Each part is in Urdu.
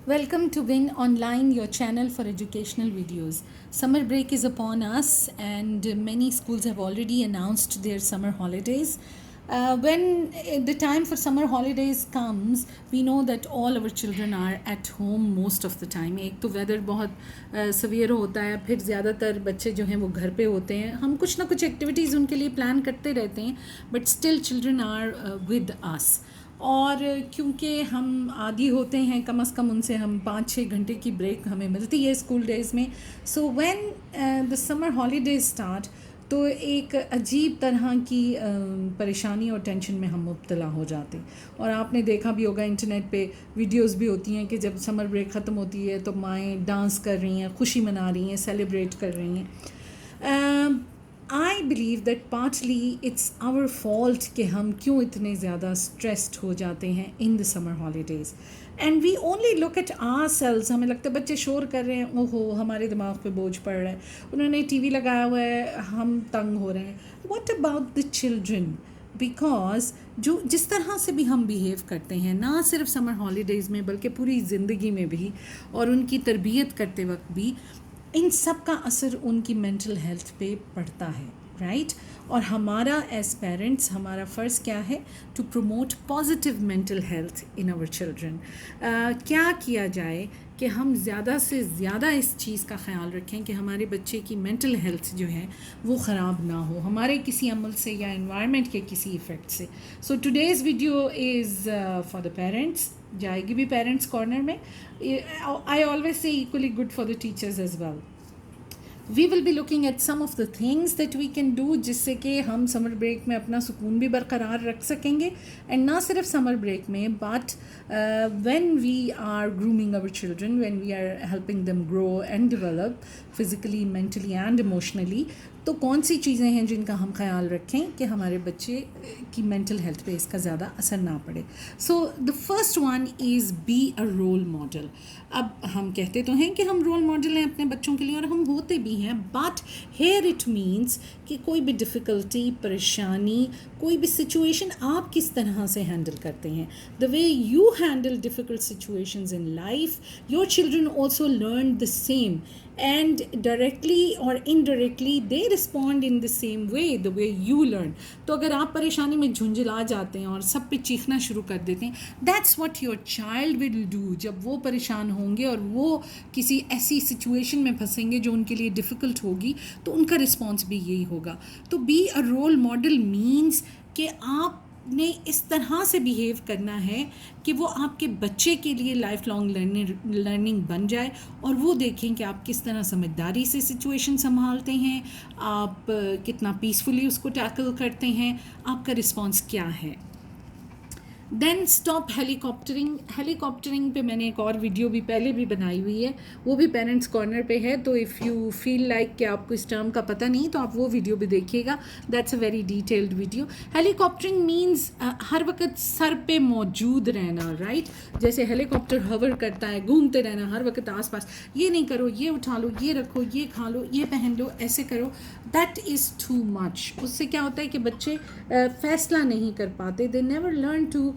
Welcome to Win Online, your channel for educational videos. Summer break is upon us, and many schools have already announced their summer holidays. When the time for summer holidays comes, we know that all our children are at home most of the time. ایک تو ویدر بہت سویئر ہوتا ہے، پھر زیادہ تر بچے جو ہیں وہ گھر پہ ہوتے ہیں. ہم کچھ نہ کچھ ایکٹیویٹیز ان کے لیے پلان کرتے رہتے ہیں، but still children are with us. اور کیونکہ ہم عادی ہوتے ہیں، کم از کم ان سے ہم 5-6 گھنٹے کی بریک ہمیں ملتی ہے اسکول ڈیز میں. So when the summer holidays start, تو ایک عجیب طرح کی پریشانی اور ٹینشن میں ہم مبتلا ہو جاتے. اور آپ نے دیکھا بھی ہوگا انٹرنیٹ پہ ویڈیوز بھی ہوتی ہیں کہ جب سمر بریک ختم ہوتی ہے تو مائیں ڈانس کر رہی ہیں، خوشی منا رہی ہیں، سیلیبریٹ کر رہی ہیں. I believe that partly it's our fault کہ ہم کیوں اتنے زیادہ stressed ہو جاتے ہیں in the summer holidays. And we only look at ourselves. ہمیں لگتا ہے بچے شور کر رہے ہیں، اوہو ہمارے دماغ پہ بوجھ پڑ رہا ہے، انہوں نے ٹی وی لگایا ہوا ہے، ہم تنگ ہو رہے ہیں. What about the children? Because جس طرح سے بھی ہم بیہیو کرتے ہیں، نہ صرف سمر ہالیڈیز میں بلکہ پوری زندگی میں بھی، اور ان کی تربیت کرتے وقت بھی، ان سب کا اثر ان کی مینٹل ہیلتھ پہ پڑتا ہے، رائٹ؟ اور ہمارا ایز پیرنٹس ہمارا فرض کیا ہے؟ To promote positive mental health in our children. کیا کیا جائے کہ ہم زیادہ سے زیادہ اس چیز کا خیال رکھیں کہ ہمارے بچے کی مینٹل ہیلتھ جو ہے وہ خراب نہ ہو ہمارے کسی عمل سے یا انوائرمنٹ کے کسی ایفیکٹ سے. So today's video is for the parents, جائے گی بھی پیرنٹس کارنر میں. I always say equally good for the teachers as well. We will be looking at some of the things that we can do جس سے کہ ہم سمر بریک میں اپنا سکون بھی برقرار رکھ سکیں گے. اینڈ نہ صرف سمر بریک میں، but when we are grooming our children, when we are helping them grow and develop physically, mentally and emotionally, تو کون سی چیزیں ہیں جن کا ہم خیال رکھیں کہ ہمارے بچے کی مینٹل ہیلتھ پہ اس کا زیادہ اثر نہ پڑے. So the first one is be a role model. اب ہم کہتے تو ہیں کہ ہم رول ماڈل ہیں اپنے بچوں کے لیے، اور ہم ہوتے بھی ہیں، بٹ ہیئر اٹ مینس کہ کوئی بھی ڈفیکلٹی، پریشانی، کوئی بھی سچویشن آپ کس طرح سے ہینڈل کرتے ہیں. The way you handle difficult situations in life, your children also learn the same. And directly or indirectly they respond in the same way, the way you learn. تو اگر آپ پریشانی میں جھنجھلا جاتے ہیں اور سب پہ چیخنا شروع کر دیتے ہیں، that's what your child will do. جب وہ پریشان ہوں گے اور وہ کسی ایسی سچویشن میں پھنسیں گے جو ان کے لیے ڈیفیکلٹ ہوگی، تو ان کا رسپانس بھی یہی ہوگا. تو be a role model means کہ آپ نے اس طرح سے بیہیو کرنا ہے کہ وہ آپ کے بچے کے لیے لائف لانگ لرننگ بن جائے، اور وہ دیکھیں کہ آپ کس طرح سمجھداری سے سچویشن سنبھالتے ہیں، آپ کتنا پیسفلی اس کو ٹیکل کرتے ہیں، آپ کا رسپانس کیا ہے. دین اسٹاپ ہیلی کاپٹرنگ پہ میں نے ایک اور ویڈیو بھی پہلے بھی بنائی ہوئی ہے، وہ بھی پیرنٹس کارنر پہ ہے. تو اف یو فیل لائک کہ آپ کو اس ٹرم کا پتہ نہیں تو آپ وہ ویڈیو بھی دیکھیے گا. That's a very detailed video. Helicoptering means ہر وقت سر پہ موجود رہنا، رائٹ؟ جیسے ہیلی کاپٹر ہوور کرتا ہے، گھومتے رہنا ہر وقت آس پاس، یہ نہیں کرو، یہ اٹھا لو، یہ رکھو، یہ کھا لو، یہ پہن لو، ایسے کرو. That is too much. اس سے کیا ہوتا ہے کہ بچے فیصلہ نہیں کر پاتے. They never learn to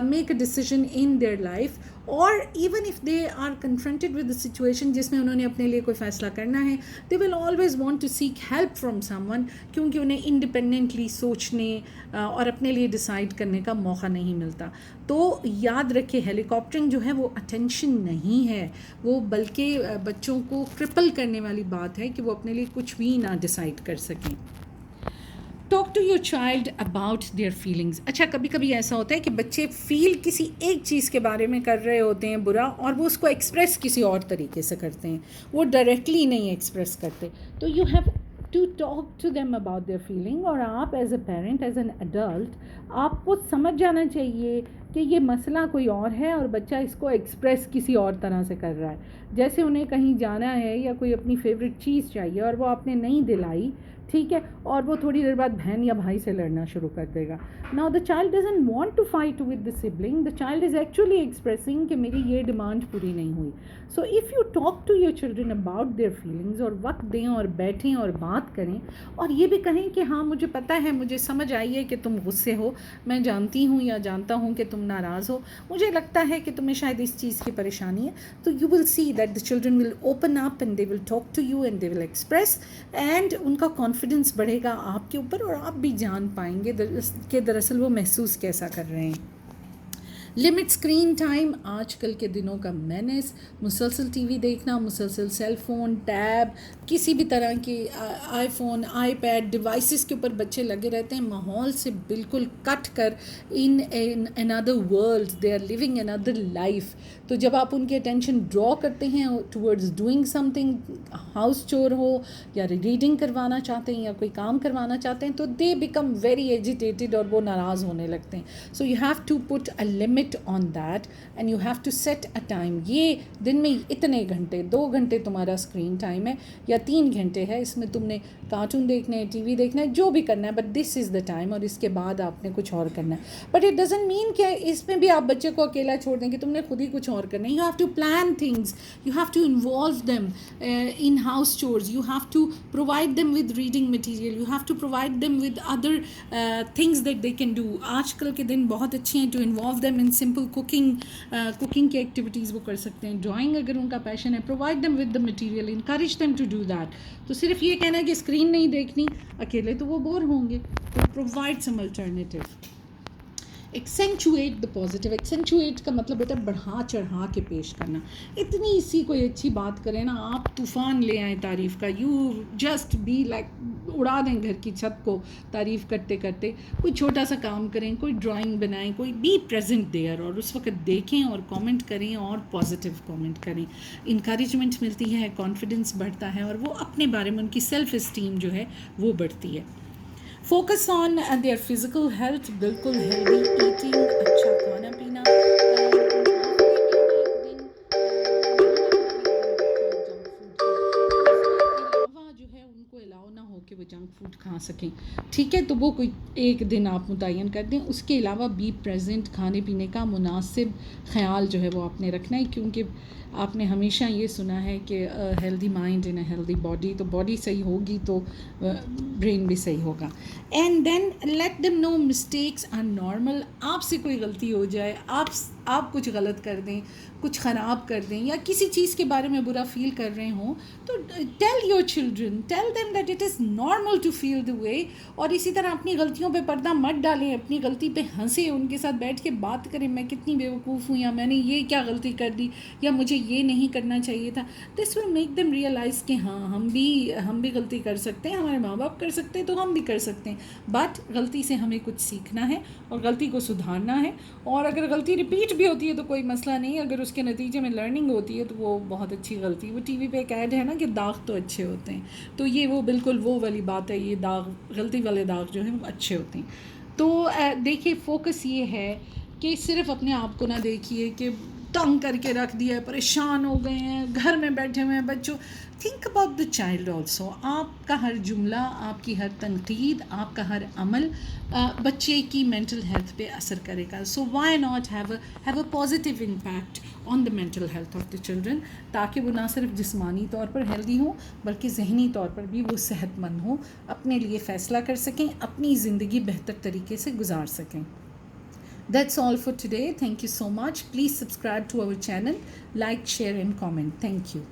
make a decision in their life, or even if they are confronted with the situation جس میں انہوں نے اپنے لیے کوئی فیصلہ کرنا ہے, they will always want to seek help from someone, کیونکہ انہیں انڈیپینڈنٹلی سوچنے اور اپنے لیے ڈیسائیڈ کرنے کا موقع نہیں ملتا. تو یاد رکھے ہیلی کاپٹرنگ جو ہے وہ اٹینشن نہیں ہے، وہ بلکہ بچوں کو کرپل کرنے والی بات ہے کہ وہ اپنے لیے کچھ بھی نہ ڈیسائیڈ کر سکیں. Talk to your child about their feelings. اچھا، کبھی کبھی ایسا ہوتا ہے کہ بچے فیل کسی ایک چیز کے بارے میں کر رہے ہوتے ہیں برا، اور وہ اس کو ایکسپریس کسی اور طریقے سے کرتے ہیں، وہ ڈائریکٹلی نہیں ایکسپریس کرتے. تو you have to talk to them about their feeling. اور آپ as a parent, as an adult, آپ کو سمجھ جانا چاہیے کہ یہ مسئلہ کوئی اور ہے اور بچہ اس کو ایکسپریس کسی اور طرح سے کر رہا ہے. جیسے انہیں کہیں جانا ہے یا کوئی اپنی فیوریٹ چیز چاہیے اور وہ آپ نے نہیں دلائی، ٹھیک ہے, اور وہ تھوڑی دیر بعد بہن یا بھائی سے لڑنا شروع کر دے گا. Now the child doesn't want to fight with the sibling, the child is actually expressing کہ میری یہ ڈیمانڈ پوری نہیں ہوئی. So if you talk to your children about their feelings, اور وقت دیں اور بیٹھیں اور بات کریں, اور یہ بھی کہیں کہ ہاں مجھے پتہ ہے, مجھے سمجھ آئی ہے کہ تم غصے ہو, میں جانتی ہوں یا جانتا ہوں کہ تم ناراض ہو, مجھے لگتا ہے کہ تمہیں شاید اس چیز کی پریشانی ہے, تو you will see that the children will open up and they will talk to you and they will express, and ان کا کانفیڈنس بڑھے گا آپ کے اوپر, اور آپ بھی جان پائیں گے کہ دراصل وہ محسوس کیسا کر رہے ہیں. لمٹ اسکرین ٹائم آج کل کے دنوں کا مینس, مسلسل ٹی وی دیکھنا, مسلسل سیل فون, ٹیب, کسی بھی طرح کی آئی فون, آئی پیڈ ڈیوائسز کے اوپر بچے لگے رہتے ہیں, ماحول سے بالکل کٹ کر ان another world, they are living another life. تو جب آپ ان کی اٹینشن ڈرا کرتے ہیں towards doing some thing, house چور ہو یا ریڈنگ کروانا چاہتے ہیں یا کوئی کام کروانا چاہتے ہیں, تو دے بیکم ویری ایجیٹیٹڈ اور وہ ناراض ہونے لگتے ہیں. So you have to put a limit on that and you have to set a time. یہ دن میں اتنے گھنٹے, 2 گھنٹے تمہارا اسکرین ٹائم ہے یا 3 گھنٹے ہے, اس میں تم نے کارٹون دیکھنا ہے, ٹی وی دیکھنا ہے, جو بھی کرنا ہے, but this is the time, اور اس کے بعد آپ نے کچھ اور کرنا ہے. بٹ اٹ ڈزنٹ مین کہ اس میں بھی آپ بچے کو اکیلا چھوڑ دیں کہ تم نے خود ہی کچھ اور کرنا ہے. You have to plan things, you have to involve them in house chores, you have to provide them with reading material, you have to provide them with other things that they can do. آج کل کے دن بہت اچھے ہیں to involve them in simple cooking کی ایکٹیویٹیز وہ کر سکتے ہیں, ڈرائنگ اگر ان کا پیشن ہے, provide them with the material, encourage them to do that. تو صرف یہ کہنا ہے کہ اسکرین نہیں دیکھنی, اکیلے تو وہ بور ہوں گے, تو provide some alternative. Accentuate the positive, accentuate کا مطلب ہوتا ہے بڑھا چڑھا کے پیش کرنا. اتنی سی کوئی اچھی بات کریں نا, آپ طوفان لے آئیں تعریف کا, یو جسٹ بی لائک اڑا دیں گھر کی چھت کو تعریف کرتے کرتے. کوئی چھوٹا سا کام کریں, کوئی ڈرائنگ بنائیں, کوئی بی پریزنٹ دیئر, اور اس وقت دیکھیں اور کامنٹ کریں اور پازیٹیو کامنٹ کریں. انکریجمنٹ ملتی ہے, کانفیڈنس بڑھتا ہے, اور وہ اپنے بارے میں ان کی سیلف اسٹیم جو ہے وہ بڑھتی ہے. Focus on their physical health, بالکل ہیلدی ایٹنگ, اچھا کھانا پینا. جو ہے ان کو الاؤ نہ ہو کہ وہ جنک فوڈ کھا سکیں, ٹھیک ہے, تو وہ کوئی ایک دن آپ متعین کر دیں. اس کے علاوہ بی پریزنٹ, کھانے پینے کا مناسب خیال جو ہے وہ آپ نے رکھنا ہے, کیونکہ آپ نے ہمیشہ یہ سنا ہے کہ healthy mind in a healthy body, تو باڈی صحیح ہوگی تو برین بھی صحیح ہوگا. And then let them know mistakes are normal. آپ سے کوئی غلطی ہو جائے, آپ کچھ غلط کر دیں, کچھ خراب کر دیں, یا کسی چیز کے بارے میں برا فیل کر رہے ہوں, تو tell your children, tell them that it is normal to feel the way. اور اسی طرح اپنی غلطیوں پہ پردہ مت ڈالیں, اپنی غلطی پہ ہنسیں, ان کے ساتھ بیٹھ کے بات کریں, میں کتنی بیوقوف ہوں, یا میں نے یہ کیا غلطی کر دی, یا مجھے یہ نہیں کرنا چاہیے تھا. دس ول میک دیم ریئلائز کہ ہاں ہم بھی غلطی کر سکتے ہیں, ہمارے ماں باپ کر سکتے ہیں تو ہم بھی کر سکتے ہیں. بٹ غلطی سے ہمیں کچھ سیکھنا ہے اور غلطی کو سدھارنا ہے, اور اگر غلطی ریپیٹ بھی ہوتی ہے تو کوئی مسئلہ نہیں, اگر اس کے نتیجے میں لرننگ ہوتی ہے تو وہ بہت اچھی غلطی. وہ ٹی وی پہ ایک ایڈ ہے نا کہ داغ تو اچھے ہوتے ہیں, تو یہ وہ بالکل وہ والی بات ہے, یہ داغ, غلطی والے داغ جو ہیں وہ اچھے ہوتے ہیں. تو دیکھیے فوکس یہ ہے کہ صرف اپنے آپ کو نہ دیکھیے کہ تنگ کر کے رکھ دیا ہے, پریشان ہو گئے ہیں, گھر میں بیٹھے ہوئے ہیں بچوں. Think about the child also. آپ کا ہر جملہ, آپ کی ہر تنقید, آپ کا ہر عمل بچے کی مینٹل ہیلتھ پہ اثر کرے گا. So why not have a positive impact on the mental health of the children, تاکہ وہ نہ صرف جسمانی طور پر ہیلدی ہوں بلکہ ذہنی طور پر بھی وہ صحت مند ہوں, اپنے لیے فیصلہ کر سکیں, اپنی زندگی بہتر طریقے سے گزار سکیں. That's all for today. Thank you so much. Please subscribe to our channel, like, share and comment. Thank you.